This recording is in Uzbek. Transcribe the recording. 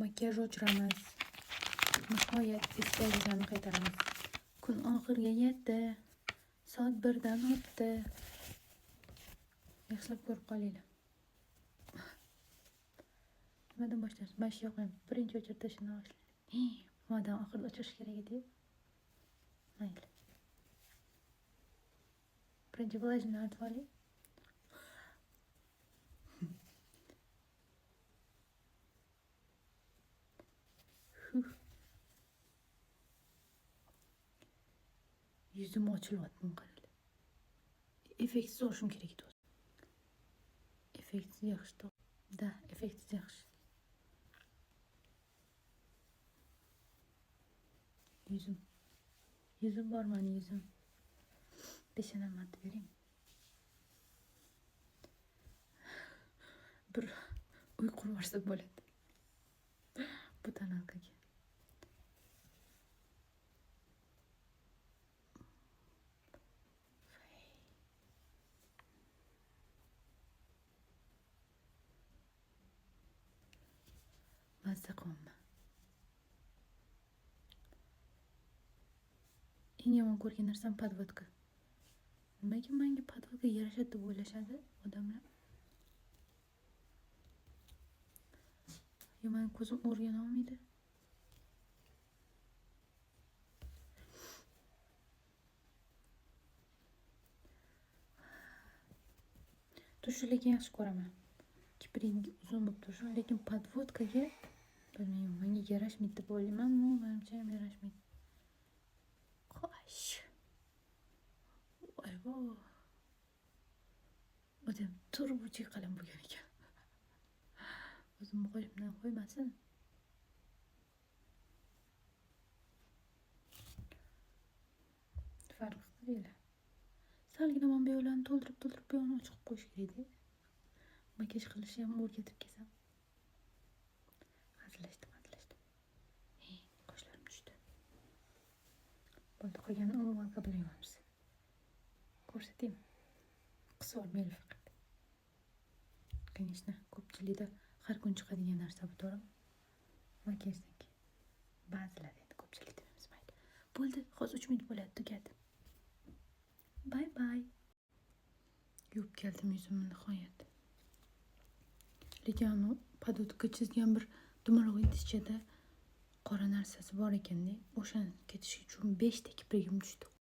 Makiyaj o'chiramiz. Nihoyat eski ajizlarni qaytaramiz. Kun oxiriga yetdi. Soat 1dan o'tdi. Yaxshilab ko'rib qolinglar. Nimadan boshlaymiz? Mana shu yoqdan birinchi o'chirtishni boshlaylik. Nimadan oxirida o'chirish kerak edi? Mayli. Birinchi vlajni artib oling. Yuzim ochilyapti, qaranglar. Effektsiz olishim kerak edi. Effektsiz yaxshi. Da, effektsiz yaxshi. Yuzim bor mani yuzim. Peshonamni artib bering. Bir uy qurib olsa bo'ladi. Bu tonalkaga. Mazza qilaman. Eng yomon ko'rgan narsam podvodka. Nimaga menga podvodka yarashadi deb o'ylashadi odamlar? Meni ko'zim o'rgana olmaydi. Turishni lekin yaxshi ko'raman. Kipring uzun bo'lib turishi, lekin podvodkaga bilmayman, menga yarashmaydi deb o'ylayman. Menimcha ham yarashmaydi. Qo'sh. Voy. Odam turbuchi qalam bo'lgan ekan. O'zim qo'limdan qo'ymasin. Farq qilinglar. Salgina mana bu yo'llarni to'ldirib bu yo'lni ochiq qo'yish kerak edi. Makiyaj qilishni ham o'rgatib kelsam. Hazillashdim. Qoshlarim tushdi. Bo'ldi, qolganini umumga bilayapmiz. Ko'rsataymi? Qisib olmaylik faqat. Конечно, ko'pchilikda har kun chiqadigan narsa bu, to'g'rimi? Makiyajdan keyin. Ba'zilar endi ko'pchilik demamiz, mayli. Bo'ldi, hozir 3 minut bo'ladi, tugadi. Bye. Yuvib keldim yuzimni nihoyat. Lekin podvodka chizgan bir dumaloq idishchada qora narsasi bor ekanda, o'shani ketish uchun 5 ta kiprigim tushdi.